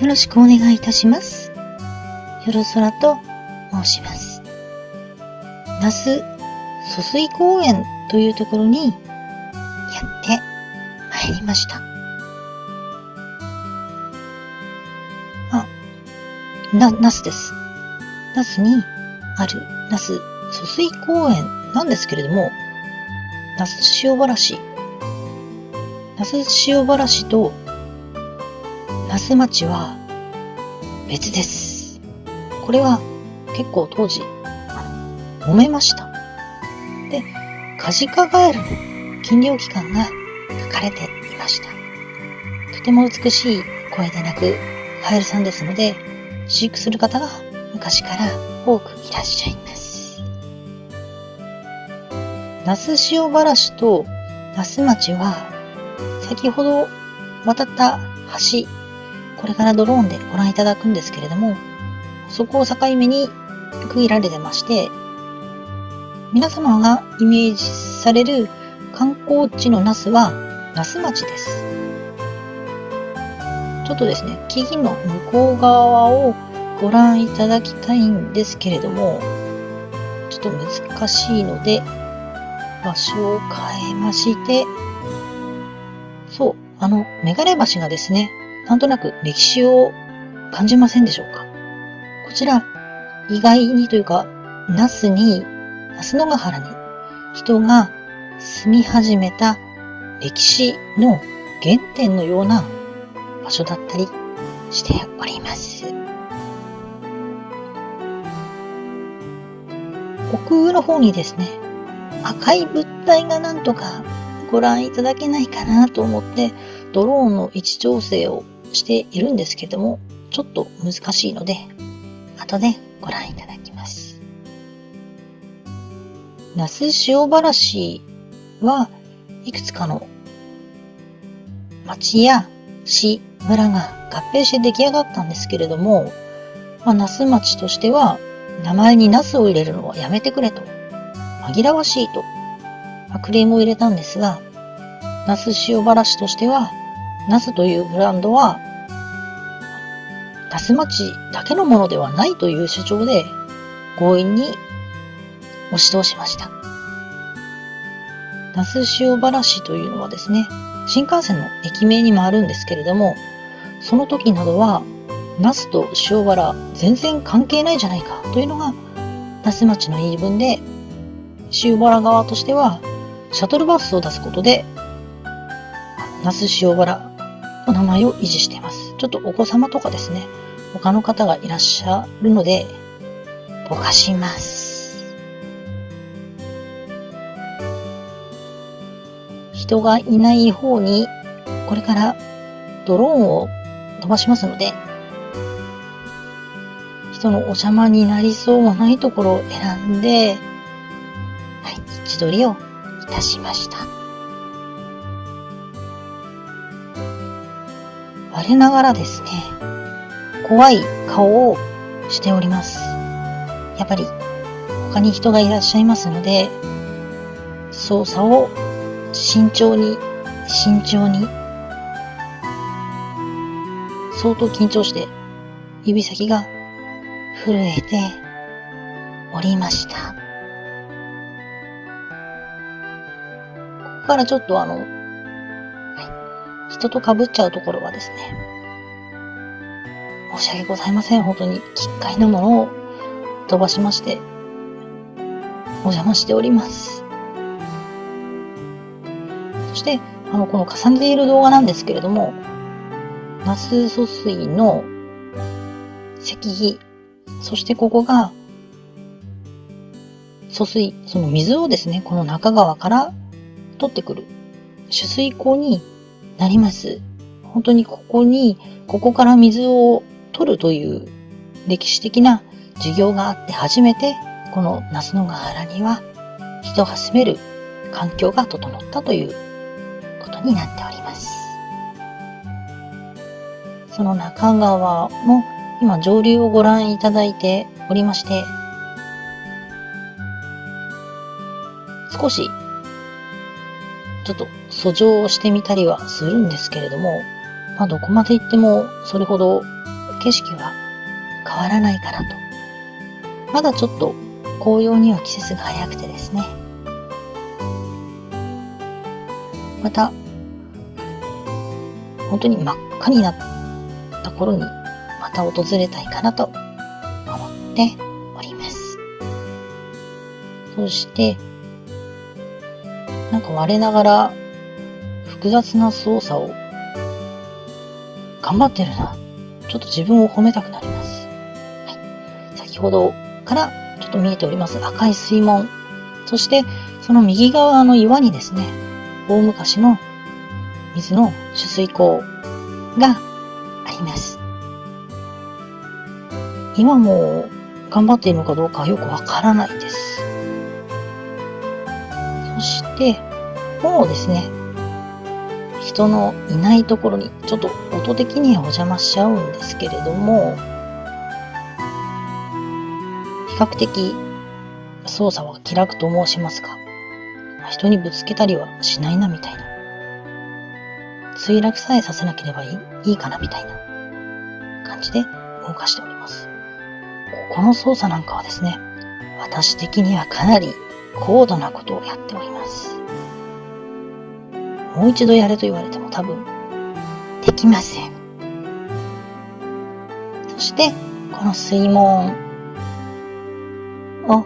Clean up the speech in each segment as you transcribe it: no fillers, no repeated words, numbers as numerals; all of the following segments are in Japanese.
よろしくお願いいたします。よろそらと申します。那須疎水公園というところにやってまいりました。那須です。那須にある那須疎水公園なんですけれども、那須塩原市と那須町は別です。これは結構当時揉めました。で、カジカガエルの禁猟期間が書かれていました。とても美しい声で鳴くカエルさんですので、飼育する方が昔から多くいらっしゃいます。那須塩原市と那須町は先ほど渡った橋、これからドローンでご覧いただくんですけれども、そこを境目に区切られてまして、皆様がイメージされる観光地の那須は那須町です。ちょっとですね、木々の向こう側をご覧いただきたいんですけれども、ちょっと難しいので場所を変えまして、そう、メガネ橋がですね、なんとなく歴史を感じませんでしょうか。こちら、意外にというか、那須野ヶ原に人が住み始めた歴史の原点のような場所だったりしております。奥の方にですね、赤い物体がなんとかご覧いただけないかなと思ってドローンの位置調整をしているんですけども、ちょっと難しいので後でご覧いただきます。那須塩原市はいくつかの町や市、村が合併して出来上がったんですけれども、那須町としては名前に那須を入れるのはやめてくれと、紛らわしいとクレームを入れたんですが、那須塩原市としては那須というブランドは那須町だけのものではないという主張で強引に押し通しました。那須塩原市というのはですね、新幹線の駅名にもあるんですけれども、その時などは那須と塩原全然関係ないじゃないかというのが那須町の言い分で、塩原側としてはシャトルバスを出すことで那須塩原の名前を維持しています。ちょっとお子様とかですね、他の方がいらっしゃるのでぼかします。人がいない方にこれからドローンを飛ばしますので、人のお邪魔になりそうもないところを選んで、位置取りをいたしました。我ながらですね、怖い顔をしております。やっぱり他に人がいらっしゃいますので、操作を慎重に相当緊張して指先が震えておりました。ここからちょっと人と被っちゃうところはですね、申し訳ございません。本当に奇怪なものを飛ばしましてお邪魔しております。そしてこの重ねている動画なんですけれども、那須疎水の石碑、そしてここが疎水、その水をですね、この中川から取ってくる取水口になります。本当にここから水を取るという歴史的な事業があって初めて、この那須野ヶ原には人が住める環境が整ったということになっております。その中川の今上流をご覧いただいておりまして、少しちょっと遡上をしてみたりはするんですけれども、どこまで行ってもそれほど景色は変わらないからと。まだちょっと紅葉には季節が早くてですね。また、本当に真っ赤になった頃にまた訪れたいかなと思っております。そして、なんか我ながら複雑な操作を頑張ってるな。ちょっと自分を褒めたくなります。はい、先ほどからちょっと見えております赤い水門。そしてその右側の岩にですね、大昔の水の取水口があります。今も頑張っているのかどうかよくわからないです。そしてもうですね、人のいないところにちょっと音的にはお邪魔しちゃうんですけれども、比較的操作は気楽と申しますか、人にぶつけたりはしないなみたいな、墜落さえさせなければいいかなみたいな感じで動かしております。この操作なんかはですね、私的にはかなり高度なことをやっております。もう一度やれと言われても多分できません。そしてこの水門を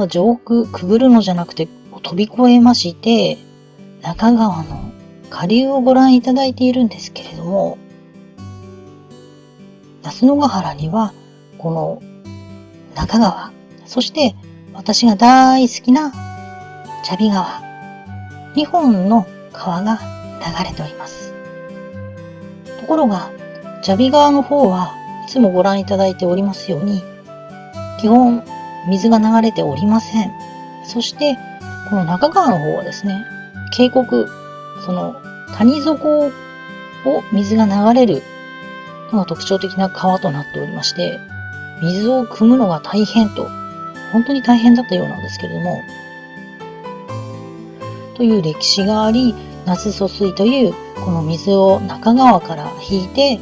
上空くぐるのじゃなくて飛び越えまして、中川の下流をご覧いただいているんですけれども、那須野ヶ原にはこの中川、そして私が大好きな茶比川、2本の川が流れております。ところが茶比川の方はいつもご覧いただいておりますように、基本水が流れておりません。そしてこの中川の方はですね、渓谷、その谷底を水が流れるのが特徴的な川となっておりまして、水を汲むのが大変と、本当に大変だったようなんですけれども、という歴史があり、那須疎水というこの水を中川から引いて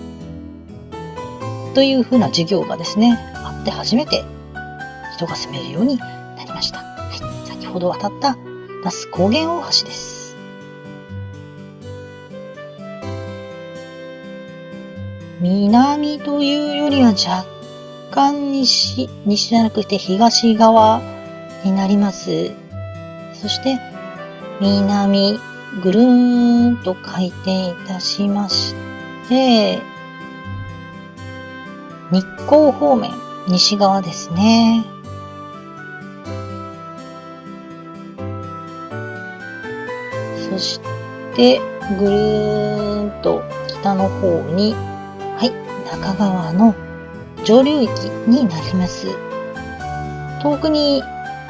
というふうな授業がですね、あって初めて人が住めるようになりました。はい、先ほど渡った那須高原大橋です。南というよりは若干西じゃなくて東側になります。そして南ぐるーんと回転いたしまして、日光方面、西側ですね。そしてぐるーんと北の方に、はい、中川の上流域になります。遠くに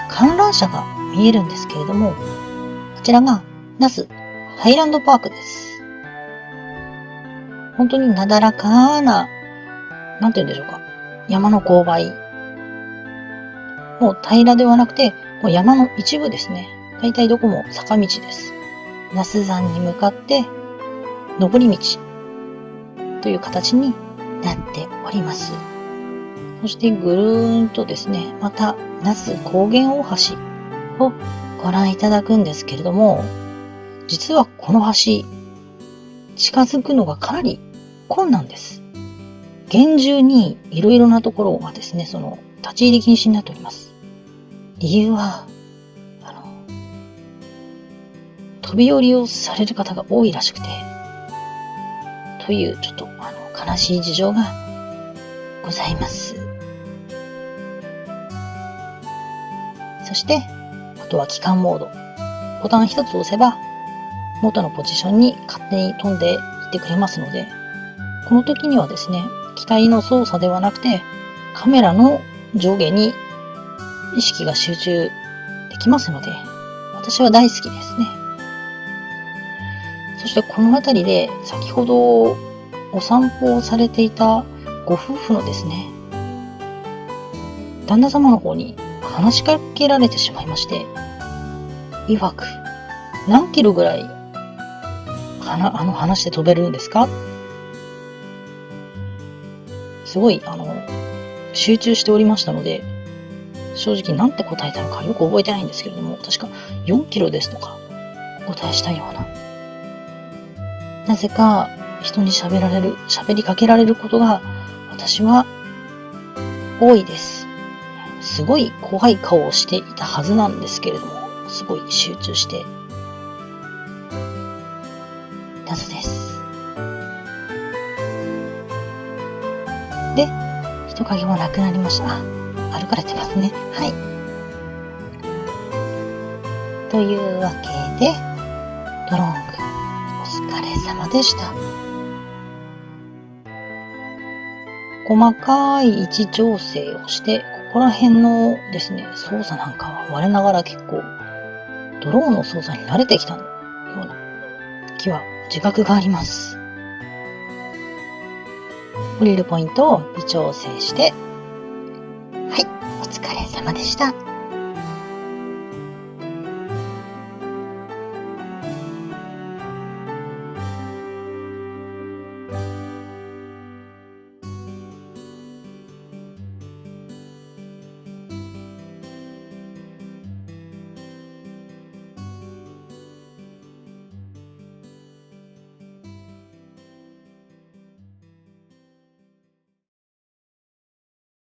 観覧車が見えるんですけれども、こちらが那須ハイランドパークです。本当になだらかな、なんて言うんでしょうか、山の勾配。もう平らではなくて、もう山の一部ですね。だいたいどこも坂道です。那須山に向かって登り道という形になっております。そしてぐるーんとですね、また那須高原大橋をご覧いただくんですけれども、実はこの橋、近づくのがかなり困難です。厳重にいろいろなところがですね、その立ち入り禁止になっております。理由は、飛び降りをされる方が多いらしくて、というちょっと悲しい事情がございます。そして、あとは機関モード。ボタン一つ押せば、元のポジションに勝手に飛んでいってくれますので、この時にはですね、機体の操作ではなくて、カメラの上下に意識が集中できますので、私は大好きですね。そしてこの辺りで先ほどお散歩をされていたご夫婦のですね、旦那様の方に話しかけられてしまいまして、曰く、何キロぐらい話して飛べるんですか？すごい、集中しておりましたので、正直なんて答えたのかよく覚えてないんですけれども、確か4キロですとかお答えしたような。なぜか人に喋りかけられることが私は多いです。すごい怖い顔をしていたはずなんですけれども、すごい集中して、謎です。で、人影もなくなりました。歩かれてますね。はい。というわけで、ドローン君、お疲れ様でした。細かい位置調整をして、ここら辺のですね、操作なんかは我ながら結構、ドローンの操作に慣れてきたような気は自覚があります。降りるポイントを微調整して、はい、お疲れ様でした。